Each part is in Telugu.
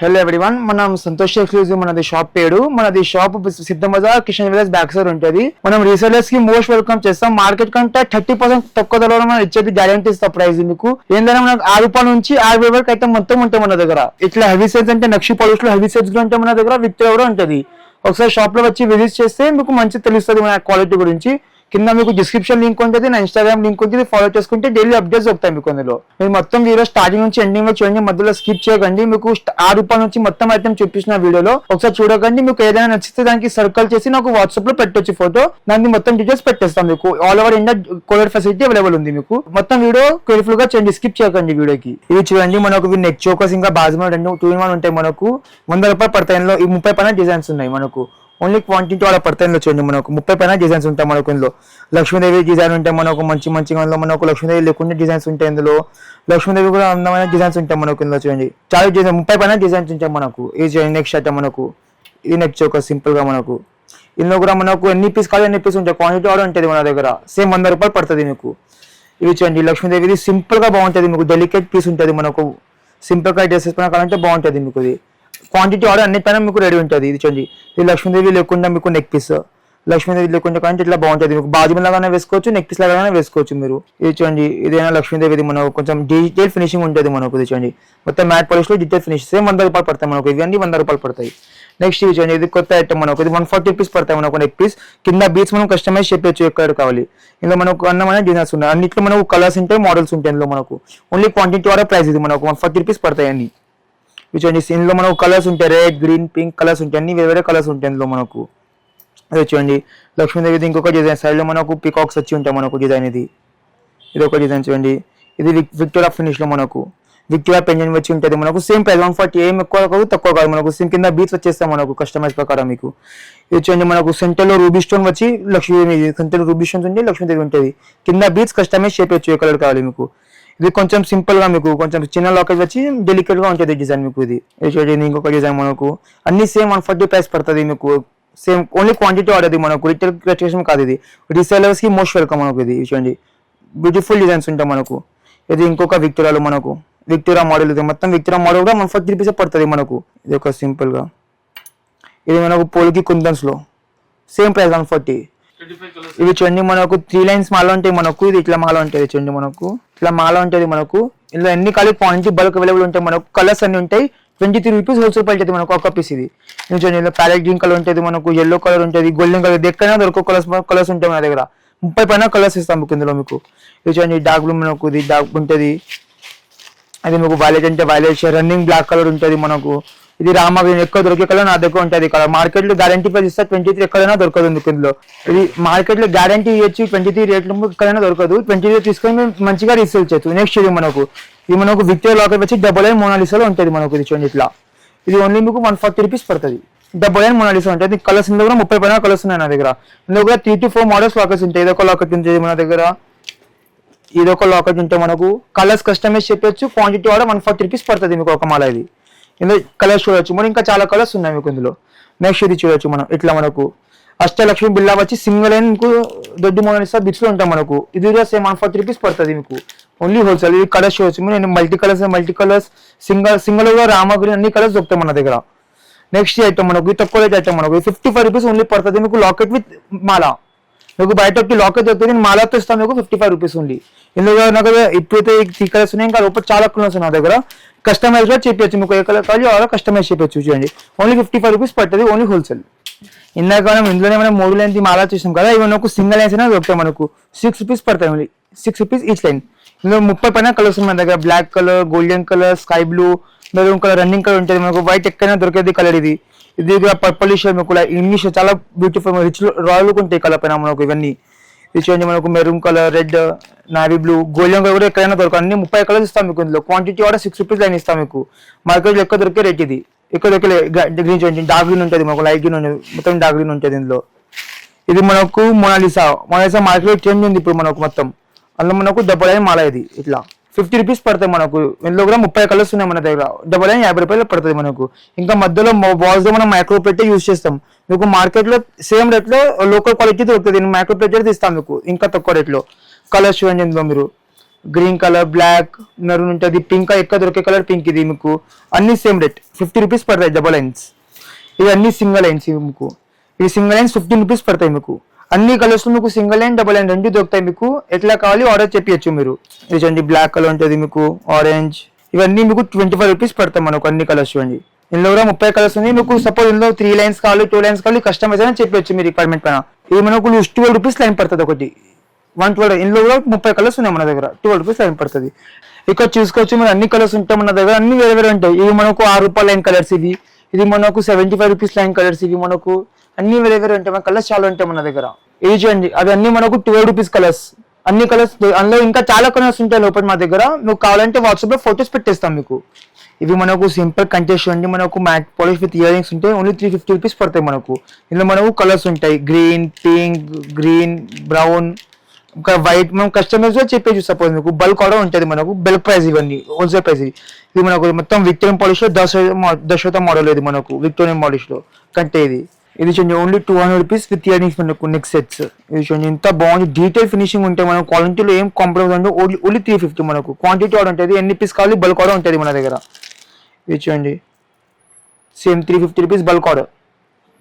హలో ఎవ్రీవన్, మనం సంతోష్ ఎక్స్క్లూజివ్ మనది షాప్ పేరు. మనది shop Siddham Bazar Kishan village back side ఉంటుంది. మనం రీసెలర్స్ కి మోస్ట్ వెల్కమ్ చేస్తాం. మార్కెట్ కంటే 30% తక్కువ ధరలో మనం ఇచ్చేది గ్యారంటీ ఇస్తాం. ప్రైస్ మీకు ఏంటంటే మనకు ₹6 నుంచి ₹60 వరకు అయితే మొత్తం ఉంటాయి మన దగ్గర. ఇట్లా హెవీ సెట్స్ అంటే నక్షి పాలిష్ లో హెవీ సెట్స్ కూడా ఉంటాయి మన దగ్గర. విక్టోరియా కూడా ఉంటుంది. ఒకసారి షాప్ లో వచ్చి విజిట్ చేస్తే మీకు మంచి తెలుస్తుంది మన క్వాలిటీ గురించి. కింద మీకు డిస్క్రిప్షన్ లింక్ ఉంటుంది, నా ఇన్స్టాగ్రామ్ లింక్ ఉంటుంది. ఫాలో చేసుకుంటే డైలీ అప్డేట్స్ వస్తాయి మీకు. అందులో మీరు మొత్తం వీడియో స్టార్టింగ్ నుంచి ఎండింగ్ వరకు చూడండి, మధ్యలో స్కిప్ చేయకండి. మీకు ₹6 నుంచి మొత్తం ఐటమ్ చూపించిన వీడియోలో ఒకసారి చూడకండి. మీకు ఏదైనా నచ్చితే దానికి సర్కిల్ చేసి నాకు వాట్సాప్ లో పెట్టొచ్చు ఫోటో. దానికి మొత్తం డీటెయిల్స్ పెట్టేస్తాం మీకు. All over India courier facility available ఉంది మీకు. మొత్తం వీడియో కేర్ఫుల్ గా చేయండి, స్కిప్ చేయకండి వీడియోకి. ఇది చూడండి, మనకు నెక్ చోకర్స్ ఇంకా బాజ్మా 2-in-1 ఉంటాయి. మనకు ₹100 పడతాయి. ఇందులో ఈ 30 పైన డిజైన్స్ ఉన్నాయి మనకు. ఓన్లీ క్వాంటిటీ వాళ్ళ పడతాయిలో చూడండి, మనకు 30 పైన డిజైన్స్ ఉంటాయి మనకు. ఇందులో లక్ష్మీదేవి డిజైన్ ఉంటాయి మనకు, మంచిగా మనకు లక్ష్మీదేవి లేకుండా డిజైన్స్ ఉంటాయి. ఇందులో లక్ష్మీదేవి కూడా అందమైన డిజైన్స్ ఉంటాయి మనకు. ఇందులో చూడండి చాలా డిజైన్ 30 పైన డిజైన్స్ ఉంటాయి మనకు. ఇది చూడండి నెక్స్ట్ ఐటమ్ మనకు. ఇది నెక్ చోకర్ సింపుల్ గా మనకు. ఇందులో కూడా మనకు ఎన్ని పీస్ కావాలి ఎన్ని పీస్ ఉంటాయి. క్వాంటిటీ కూడా ఉంటుంది మన దగ్గర. సేమ్ ₹100 పడుతుంది మీకు. ఇవి చూడండి లక్ష్మీదేవి, ఇది సింపుల్ గా బాగుంటుంది మీకు. డెలికేట్ పీస్ ఉంటుంది మనకు. సింపుల్ గా డ్రెస్సెస్ పైన కావాలంటే బాగుంటుంది మీకు. ఇది క్వాంటిటీ ఆర్డర్ అన్నిటిపైన మీకు రెడీ ఉంటుంది. ఇది చూడండి, ఇది లక్ష్మీదేవి లేకుండా మీకు నెక్ పీస్. లక్ష్మీదేవి లేకుండా కానీ ఇట్లా బాగుంటుంది మీకు. బాజుమ లాగానే వేసుకోవచ్చు, నెక్ పీస్ లాగానే వేసుకోవచ్చు మీరు. ఇది చూడండి, ఇదైనా లక్ష్మీదేవి. ఇది మనకు కొంచెం డీటెయిల్ ఫినిషింగ్ ఉంటుంది మనకు. ఇది చూడండి మొత్తం మ్యాట్ పాలిష్ లో డీటెయిల్ ఫినిష్. సేమ్ ₹100 పడతాయి మనకు. ఇవన్నీ ₹100 పడతాయి. నెక్స్ట్ ఇది చూడండి, ఇది కొత్త ఐటమ్ మనకు. ఇది ₹140 పడతాయి మనకు నెక్ పీస్. కింద బీట్స్ మనం కస్టమైజ్ చేయొచ్చు ఎక్కడ కావాలి. ఇందులో మనకు అన్నమైన డిజైన్స్ ఉన్నాయి. అన్నిట్లో మనకు కలర్స్ ఉంటాయి, మోడల్స్ ఉంటాయి. ఇందులో మనకు ఓన్లీ క్వాంటిటీ ఆర్డర్ ప్రైస్. ఇది మనకు ₹140 పడతాయి అన్ని. చూడండి ఇందులో మనకు కలర్స్ ఉంటాయి, రెడ్, గ్రీన్, పింక్ కలర్స్ ఉంటాయి. అన్ని వేరే కలర్స్ ఉంటాయి ఇందులో మనకు. అదే చూడండి లక్ష్మీదేవి ఇంకొక డిజైన్. సైడ్ లో మనకు పికాక్స్ వచ్చి ఉంటాయి మనకు డిజైన్. ఇది ఒక డిజైన్ చూడండి. ఇది విక్టోరియా ఫినిష్ లో మనకు విక్టోరియా పెండెంట్ వచ్చి ఉంటుంది మనకు. Same price 140. ఏం ఎక్కువ కాదు తక్కువ కాదు మనకు. సేమ్ కింద బీట్స్ వచ్చేస్తాయి మనకు కస్టమైజ్ ప్రకారం మీకు. ఇది చూడండి మనకు సెంటర్ లో రూబీ స్టోన్ వచ్చి లక్ష్మీదేవి. సెంటర్ రూబీ స్టోన్స్ ఉంటే లక్ష్మీదేవి ఉంటుంది. కింద బీట్స్ కస్టమైజ్ చేయొచ్చు ఏ కలర్ కావాలి మీకు. ఇది కొంచెం సింపుల్ గా మీకు కొంచెం చిన్న లాకెట్ వచ్చి డెలికేట్ గా ఉంటుంది డిజైన్ మీకు. ఇది చూడండి ఇంకొక డిజైన్ మనకు. అన్ని సేమ్ 140 ప్రైస్ పడుతుంది మీకు. సేమ్ ఓన్లీ క్వాంటిటీ ఆర్డర్ మనకు. రిటైల్ క్రియేషన్ కాదు ఇది. రీసెలర్స్ కి మోస్ట్ వెల్కమ్ మనకు. ఇది చూడండి బ్యూటిఫుల్ డిజైన్స్ ఉంటాయి మనకు. ఇది ఇంకొక విక్టోరియాలో మనకు. Victoria model. ఇది మొత్తం విక్టోరియా మోడల్ కూడా ₹140 పడుతుంది మనకు. ఇది ఒక సింపుల్ గా. ఇది మనకు పోలికి కుందన్స్ లో సేమ్ ప్రైస్ 140. ఇవి చూడండి మనకు 3 లైన్స్ మాల ఉంటాయి మనకు. ఇది ఇట్లా మాల ఉంటుంది చూడండి మనకు. ఇట్లా మాల ఉంటుంది మనకు. ఇందులో ఎన్ని కాలి క్వాంటిటీ బల్క్ అవైలబుల్ ఉంటాయి మనకు. కలర్స్ అన్ని ఉంటాయి. ₹23 హోల్సేల్ పడుతుంది మనకు ఒక పీస్. ఇది చూడండి ఇందులో ప్యారెట్ గ్రీన్ కలర్ ఉంటుంది మనకు, ఎల్లో కలర్ ఉంటుంది, గోల్డెన్ కలర్. ఎక్కడైనా దొరక కలర్స్ ఉంటాయి మన దగ్గర. 30 పైన కలర్స్ ఇస్తాం మీకు ఇందులో మీకు. ఇది చూడండి డార్క్ బ్లూ మనకు. ఇది డార్క్ ఉంటుంది. అది మీకు వైలెట్ అంటే వైలెట్, రన్నింగ్ బ్లాక్ కలర్ ఉంటుంది మనకు. ఇది రామా గ్రీన్. ఎక్కువ దొరికే కలర్ నా దగ్గర ఉంటుంది కలర్. మార్కెట్ లో గ్యారంటీ ప్రైస్ ఇస్తా 23 ఎక్కడైనా దొరకదు ఇందులో. ఇది మార్కెట్ లో గ్యారంటీ ఇవ్వచ్చు 23 రేట్లు ఎక్కడైనా దొరకదు. 23 తీసుకొని మంచిగా రీసేల్ చేయొచ్చు. నెక్స్ట్ ఇది మనకు విక్టోరియా లాకెట్ వచ్చి $9 మోనాలిసాలో ఉంటుంది మనకు. ఇది చూడండి ఇట్లా. ఇది ఓన్లీ మీకు ₹140 పడుతుంది. $9 మోనాలిసా ఉంటుంది. కలర్స్ ఇందులో కూడా 30 పైన కలర్స్ ఉన్నాయి నా దగ్గర. ఇందులో కూడా 3 to 4 మోడల్స్ లాకెట్స్ ఉంటాయి. ఇదొక లాకెట్ ఉంటుంది మన దగ్గర. ఇదొక లాకెట్ ఉంటే మనకు కలర్స్ కస్టమైజ్ చెప్పొచ్చు. క్వాంటిటీ కూడా ₹140 పడుతుంది మీకు ఒక మాల. ఇది ఇందులో కలర్స్ చూడొచ్చు మరి. ఇంకా చాలా కలర్స్ ఉన్నాయి మీకు ఇందులో. నెక్స్ట్ ఇది చూడొచ్చు మనం. ఇట్లా మనకు అష్టలక్ష్మి బిల్లా వచ్చి సింగిల్ లైన్ మీకు దొడ్డి మోనాలిసా బిట్స్ లో ఉంటాం మనకు. ఇది కూడా సేమ్ ₹140 పడుతుంది మీకు. Only wholesale. ఇది కలర్స్ చూడొచ్చు. నేను మల్టీ కలర్స్ సింగిల్ గా రామా గ్రీన్ అన్ని కలర్స్ దొరుకుతాయి మన దగ్గర. నెక్స్ట్ ఐటమ్ మనకు తక్కువ రేట్ ఐటమ్ మనకు ₹55 ఓన్లీ పడుతుంది మీకు. లాకెట్ విత్ మాల. మీకు బయట లాకెట్ దొరుకుతుంది, నేను మాలతో ఇస్తాను మీకు ₹55 ఉంది. ఇందులో నాకు ఇప్పుడైతే 3 కలర్స్ ఉన్నాయి. ఇంకా లోపల చాలా కలర్స్ ఉన్నాయి నా దగ్గర. కస్టమైజ్ కూడా చెప్పచ్చు మీకు. ఏ కలర్ కావాలి అలా కస్టమైజ్ చెప్పచ్చు. చూడండి ఓన్లీ ₹55 పడుతుంది. Only wholesale. ఇందాక మనం ఇందులోనే మనం 3 లైన్స్ మాలా చూసాం కదా. ఇవి మనకు సింగిల్ లైన్స్ అయినా దొరుకుతాయి మనకు. ₹6 పడతాయి. Only ₹6 each line. ఇందులో 30 పైన కలర్స్ ఉన్నాయి మన దగ్గర. Black colour, golden colour, sky blue, maroon colour, running colour ఉంటుంది మనకు. వైట్ ఎక్కడైనా దొరికేది కలర్. ఇది కూడా పర్పుల్ షేడ్ మీకు. ఇంగ్లీష్ చాలా బ్యూటిఫుల్ రిచ్ రాయల్ ఉంటాయి కలర్ పైన మనకు. ఇవన్నీ ఇది చూడండి మనకు. Maroon colour, red, navy blue, golden colour కూడా ఎక్కడైనా దొరకదు. అన్ని 30 కలర్స్ ఇస్తాం మీకు ఇందులో. క్వాంటిటీ కూడా ₹6 లైన్ ఇస్తాం మీకు. మార్కెట్ లో ఎక్కువ దొరికే రేట్ ఇది. ఎక్కువ దొరికే గ్రీన్ చూడండి. డార్క్ గ్రీన్ ఉంటుంది మనకు. లైట్ గ్రీన్ మొత్తం డార్క్ గ్రీన్ ఉంటుంది ఇందులో. ఇది మనకు మోనాలిసా మార్కెట్ లో ట్రెండ్ ఉంది ఇప్పుడు మనకు మొత్తం. అందులో మనకు $9 మాల. ఇది ఇట్లా ₹50 పడతాయి మనకు. ఇందులో కూడా 30 కలర్స్ ఉన్నాయి మన దగ్గర. $50 పడుతుంది మనకు. ఇంకా మధ్యలో బాల్స్ మనం మైక్రో ప్లేట్ యూజ్ చేస్తాం మీకు. మార్కెట్ లో సేమ్ రేట్ లో లోకల్ క్వాలిటీ దొరుకుతుంది. మైక్రో ప్లేట్ ఇస్తాం మీకు ఇంకా తక్కువ రేట్ లో. కలర్స్ చూడండి ఇందులో మీరు. గ్రీన్ కలర్, బ్లాక్, మెరూన్ ఉంటుంది, పింక్ ఎక్కువ దొరికే కలర్ పింక్. ఇది మీకు అన్ని సేమ్ రేట్ 50 రూపీస్ పడతాయి డబల్ లైన్స్. ఇవి అన్ని సింగిల్ లైన్స్. ఇవి మీకు ఇవి సింగిల్ లైన్స్ 15 రూపీస్ పడతాయి మీకు. అన్ని కలర్స్ మీకు సింగిల్ లైన్ డబల్ లైన్ రెండు దొరుకుతాయి మీకు. ఎట్లా కావాలి ఆర్డర్ చెప్పచ్చు మీరు. ఇది చూడండి బ్లాక్ కలర్ ఉంటుంది మీకు, ఆరెంజ్, ఇవన్నీ మీకు 25 రూపీస్ పడతాయి మనకు అన్ని కలర్స్. చూడండి ఇందులో కూడా 30 కలర్స్ ఉన్నాయి మీకు. సపోజ్ ఇందులో 3 లైన్స్ కావాలి, 2 లైన్స్ కావాలి, కస్టమైజ్ అని చెప్పొచ్చు మీ రిక్వైర్మెంట్ పైన. ఇది మనకు 12 రూపీస్ లైన్ పడుతుంది ఒకటి, 112. ఇందులో కూడా 30 కలర్స్ ఉన్నాయి మన దగ్గర, 12 రూపీస్ లైన్ పడుతుంది. ఇక్కడ చూసుకోవచ్చు మీరు అన్ని కలర్స్ ఉంటాయి మన దగ్గర, అన్ని వేరే వేరే ఉంటాయి. ఇవి మనకు 6 రూపాయల లైన్ కలర్స్, ఇది మనకు 75 రూపీస్ లైన్ కలర్స్. ఇవి మనకు అన్ని వేరే వేరే ఉంటాయి, మన కలర్స్ చాలా ఉంటాయి మన దగ్గర. ఇది చూడండి అది అన్ని మనకు 12 రూపీస్ కలర్స్. అన్ని కలర్స్ అందులో ఇంకా చాలా కలర్స్ ఉంటాయి లోపల మా దగ్గర. మీకు కావాలంటే వాట్సాప్ లో ఫొటోస్ పెట్టేస్తాం మీకు. ఇవి మనకు సింపుల్ కంటెస్ట్ అండి, మనకు matte polish with ear rings ఉంటాయి. ఓన్లీ 350 రూపీస్ పడతాయి మనకు. ఇందులో మనకు కలర్స్ ఉంటాయి, గ్రీన్, పింక్, గ్రీన్, బ్రౌన్, ఇంకా వైట్. మనం కస్టమైజ్ గా చెప్పేసి సపోజ్ మీకు బల్క్ ఆర్డర్ ఉంటుంది మనకు. బల్క్ ప్రైస్ ఇవన్నీ హోల్సేల్ ప్రైస్. ఇది మనకు మొత్తం విక్టోరియన్ పాలిష్ లో దశరథ మోడల్. ఇది మనకు విక్టోరియన్ పాలిష్ లో కంటే ఇది చూడండి only 200 rupees with ear rings మనకు నెక్ సెట్స్. ఇది చూడండి ఎంత బాగుంది, డీటెయిల్ ఫినిషింగ్ ఉంటాయి మనకు. క్వాలిటీలో ఏం కాంప్రమైజ్ అంటే ఓన్లీ 350 మనకు. క్వాంటిటీ ఆర్డర్ ఉంటుంది, ఎన్ని పీస్ కావాలి బల్క్ ఆర్డర్ ఉంటుంది మన దగ్గర. ఇది చూడండి same 350 rupees bulk order.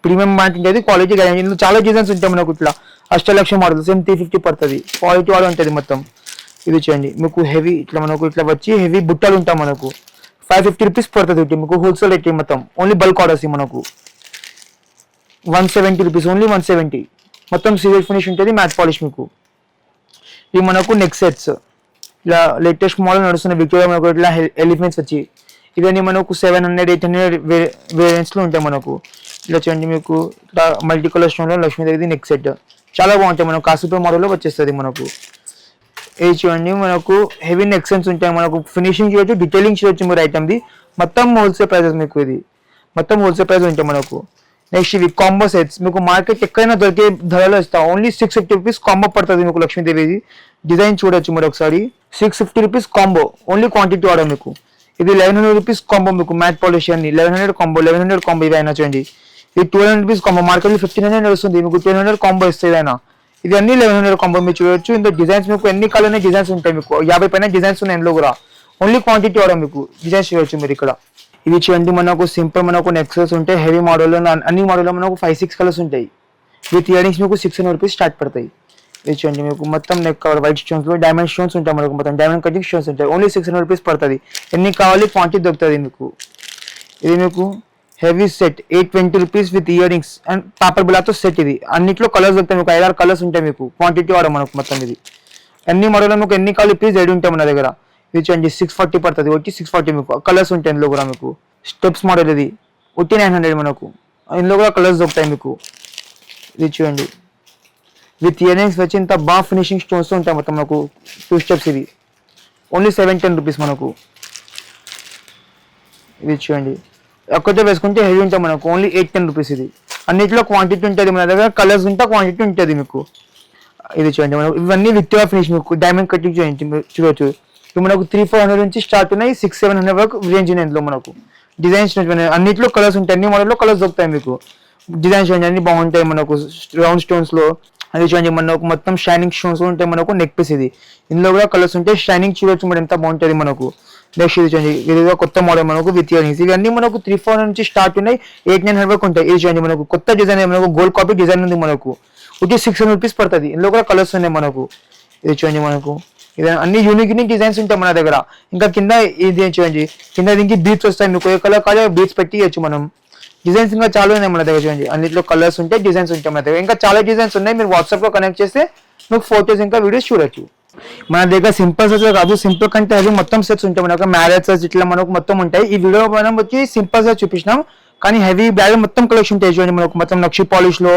Premium matte ఉంటుంది, క్వాలిటీ గ్యారెంటీ. ఇందులో చాలా డిజైన్స్ ఉంటాయి మనకు. ఇట్లా అష్టలక్ష మోడల్ సేమ్ 350 పడుతుంది, క్వాలిటీ ఆర్డర్ ఉంటుంది మొత్తం. ఇది చూడండి మీకు హెవీ ఇట్లా మనకు ఇట్లా వచ్చి హెవీ బుట్టలు ఉంటాయి మనకు. 550 రూపీస్ పడుతుంది మీకు హోల్సేల్ రేట్. మొత్తం ఓన్లీ బల్క్ ఆర్డర్స్ మనకు 170 రూపీస్, ఓన్లీ 170. మొత్తం సిల్వర్ ఫినిష్ ఉంటుంది, మ్యాట్ పాలిష్ మీకు. ఇవి మనకు నెక్ సెట్స్ ఇలా లేటెస్ట్ మోడల్ నడుస్తున్న విక్టోరియా మనకు ఇట్లా ఎలిఫెంట్స్ వచ్చి. ఇవన్నీ మనకు 700, 800 వేరియంట్స్ లో ఉంటాయి మనకు. ఇలా చూడండి మీకు ఇట్లా మల్టీ కలర్ స్టోన్ లో లక్ష్మీదేవి నెక్ సెట్ చాలా బాగుంటాయి మనకు. కాసుపూర్ మోడల్ లో వచ్చేస్తుంది మనకు. ఇది చూడండి మనకు హెవీ నెక్ సెట్స్ ఉంటాయి మనకు. ఫినిషింగ్ చేయొచ్చు, డీటెయిలింగ్ చేయొచ్చు మీరు ఐటమ్ది. మొత్తం హోల్సేల్ ప్రైజెస్ మీకు. ఇది మొత్తం హోల్సేల్ ప్రైస్ ఉంటాయి మనకు. నెక్స్ట్ ఇవి కాంబో సెట్స్ మీకు మార్కెట్ ఎక్కడైనా దొరికే ధరలో ఇస్తాం. ఓన్లీ 650 రూపీస్ కాంబో పడుతుంది మీకు లక్ష్మీదేవి. డిజైన్ చూడొచ్చు మీరు ఒకసారి. 650 rupees combo, only quantity order మీకు. ఇది 1100 రూపీస్ కాంబో మీకు. మ్యాట్ పాలిష్ అని 1100 కాంబో, 1100 కాంబో. ఇది అయినా చూడండి ఇది 1200 రూపీస్ కాంబో. మార్కెట్ లో 1500 వస్తుంది, మీకు 1200 కాంబో ఇస్తుంది అయినా. ఇది అన్ని 1100 కాంబో మీరు చూడొచ్చు. ఇందులో డిజైన్స్ మీకు ఎన్ని కలర్ డిజైన్స్ ఉంటాయి మీకు. 50 పైన డిజైన్స్ ఉన్నాయి ఇందులో కూడా. ఓన్లీ క్వాంటిటీ ఆర్డర్ మీకు. డిజైన్స్ చూడొచ్చు మీరు ఇక్కడ. ఇవి చూడండి మనకు సింపుల్ మనకు నెక్సెస్ ఉంటాయి హెవీ మోడల్. అన్ని మోడల్లో మనకు 5-6 కలర్స్ ఉంటాయి. విత్ ఇయర్ రింగ్స్ మీకు 600 రూపీస్ స్టార్ట్ పడతాయి. ఇది చూడండి మీకు మొత్తం నెక్ కవర్ వైట్ స్టోన్స్ లో డైమండ్ స్టోన్స్ ఉంటాయి మనకు. మొత్తం డైమండ్ కటింగ్ స్టోన్స్ ఉంటాయి. ఓన్లీ 600 రూపీస్ పడుతుంది. ఎన్ని కావాలి క్వాంటిటీ దొరుకుతుంది మీకు. ఇది మీకు heavy set 820 rupees with earrings and paper బిలాతో సెట్. ఇది అన్నిట్లో కలర్స్ దొరుకుతాయి మీకు. 5-6 కలర్స్ ఉంటాయి మీకు. క్వాంటిటీ ఆర్డర్ మనకు మొత్తం. ఇది అన్ని మోడల్లో మీకు ఎన్ని కావాలి ప్లీజ్ రెడీ ఉంటాయి మన దగ్గర. ఇది చూడండి 640 పడుతుంది, వచ్చి 640 మీకు. కలర్స్ ఉంటాయి ఇందులో కూడా మీకు. స్టెప్స్ మోడల్ ఇది వచ్చి 900 మనకు. ఇందులో కూడా కలర్స్ దొరుకుతాయి మీకు. ఇది చూడండి విత్ ఇయర్ రింగ్స్ వచ్చి ఇంత బాగా ఫినిషింగ్ స్టోన్స్ ఉంటాయి మొత్తం మనకు. 2 స్టెప్స్. ఇది ఓన్లీ 710 రూపీస్ మనకు. ఇది చూడండి ఒక్కటే వేసుకుంటే హెవీ ఉంటాయి మనకు. Only 810 rupees. ఇది అన్నిట్లో క్వాంటిటీ ఉంటుంది మన దగ్గర. కలర్స్ ఉంటా క్వాంటిటీ ఉంటుంది మీకు. ఇది చూడండి మనకు ఇవన్నీ విత్ ఫినిష్ మీకు. డైమండ్ కటింగ్ చూడొచ్చు. ఇవి మనకు 300-400 నుంచి స్టార్ట్ ఉన్నాయి, 600-700 వరకు రేంజ్ ఉన్నాయి ఇందులో మనకు. డిజైన్స్ అన్నిట్లో కలర్స్ ఉంటాయి, అన్ని మోడల్లో కలర్స్ దొరుకుతాయి మీకు. డిజైన్స్ చూడండి అన్ని బాగుంటాయి మనకు. రౌండ్ స్టోన్స్ లో అది చూడండి మనకు మొత్తం షైనింగ్ స్టోన్స్ ఉంటాయి మనకు. నెక్ పీస్ ఇది. ఇందులో కూడా కలర్స్ ఉంటాయి. షైనింగ్ చూడొచ్చు మరి ఎంత బాగుంటుంది మనకు. నెక్స్ట్ ఇది చూడండి ఇది కొత్త మోడల్ మనకు విత్ ఇయర్ రింగ్స్. ఇవన్నీ మనకు 300-400 నుంచి స్టార్ట్ ఉన్నాయి, 800-900 వరకు ఉంటాయి. ఇది చూడండి మనకు కొత్త డిజైన్ మనకు. గోల్డ్ కాపీ డిజైన్ ఉంది మనకు. వచ్చి 600 రూపీస్ పడుతుంది. ఇందులో కూడా కలర్స్ ఉన్నాయి మనకు. ఇది చూడండి మనకు ఇది అన్ని యూనిక్ డిజైన్స్ ఉంటాయి మన దగ్గర. ఇంకా కింద ఇది చూడండి కింద దీనికి బీట్స్ వస్తాయి మీకు. ఏ కలర్ కావాలి బీట్స్ పెట్టి ఇవ్వచ్చు మనం. డిజైన్స్ ఇంకా చాలా ఉన్నాయి మన దగ్గర. చూడండి అన్నిట్లో కలర్స్ ఉంటాయి, డిజైన్స్ ఉంటాయి మన దగ్గర. ఇంకా చాలా డిజైన్స్ ఉన్నాయి. మీరు వాట్సాప్ లో కనెక్ట్ చేస్తే మీకు ఫోటోస్ ఇంకా వీడియోస్ చూడొచ్చు. మన దగ్గర సింపుల్ సెట్స్ కాదు, సింపుల్ కంటే అది మొత్తం సెట్స్ ఉంటాయి మన దగ్గర. మ్యారేజ్ సెట్స్ ఇట్లా మనకు మొత్తం ఉంటాయి. ఈ వీడియో మనం వచ్చి సింపుల్ సెట్స్ చూపించినాం, కానీ హెవీ బ్యాగ్ మొత్తం కలెక్షన్ ఉంటాయి. చూడండి మనకు మొత్తం నక్షి పాలిష్ లో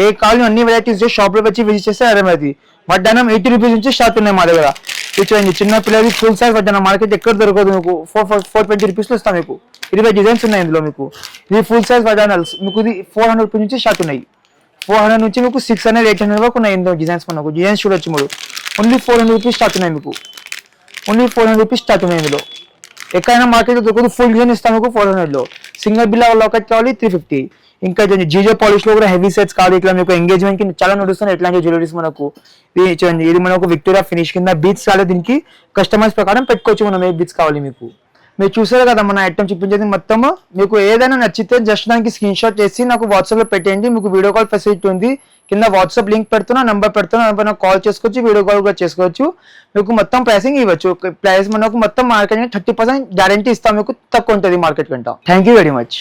ఏ కావాలి అన్ని వెరైటీస్ షాప్ లో వచ్చి విజిట్ చేస్తే అర్థమైంది. వడ్డానం 80 రూపీస్ నుంచి స్టార్ట్ ఉన్నాయి మా దగ్గర. ఇది చూడండి చిన్న పిల్లలకి ఫుల్ సైజ్ వడ్డానం మార్కెట్ ఎక్కడ దొరకదు మీకు. 420 రూపీస్ లో ఇస్తాం మీకు. 20 డిజైన్స్ ఉన్నాయి ఇందులో మీకు. ఇది ఫుల్ సైజ్ వడ్డానల్స్ మీకు. ఇది 400 రూపీస్ నుంచి స్టార్ట్ ఉన్నాయి. 400 నుంచి మీకు 600-800 వరకు ఉన్నాయి ఇందులో డిజైన్స్ మనకు. డిజైన్స్ చూడొచ్చు మీరు. ఓన్లీ 400 రూపీస్ స్టార్ట్ ఉన్నాయి మీకు. ఓన్లీ 400 రూపీస్ స్టార్ట్ ఉన్నాయి ఇందులో. ఎక్కడైనా మార్కెట్ దొరకదు. ఫుల్ డిజైన్ ఇస్తాం మీకు 400 లో. సింగిల్ బిల్ లాకెట్ కావాలి 350. ఇంకా జీజో పాలిష్ లో కూడా హెవీ సెట్స్ కావాలి. ఇట్లా మీకు ఎంగేజ్మెంట్ కి చాలా నడుస్తున్నాయి ఇట్లాంటి జ్యువెలరీస్ మనకు. ఇది చూడండి, ఇది మనకు విక్టోరియా ఫినిష్ కింద బీట్స్ కావాలి. దీనికి కస్టమైజ్ ప్రకారం పెట్టుకోవచ్చు మనం ఏ బీట్స్ కావాలి మీకు. మీరు చూసారు కదా మన ఐటమ్ చూపించేది మొత్తము. మీకు ఏదైనా నచ్చితే జస్ట్ దానికి స్క్రీన్ షాట్ చేసి నాకు వాట్సాప్ లో పెట్టండి. మీకు వీడియో కాల్ ఫెసిలిటీ ఉంది. కింద వాట్సాప్ లింక్ పెడుతున్నా, నంబర్ పెడుతున్నా, నాకు కాల్ చేసుకోవచ్చు, వీడియో కాల్ కూడా చేసుకోవచ్చు. మీకు మొత్తం ప్రైసింగ్ ఇవ్వచ్చు. ప్రైస్ మనకు మొత్తం మార్కెట్ 30% గ్యారంటీ ఇస్తాం. మీకు తక్కువ ఉంటుంది మార్కెట్ కంటే. Thank you very much.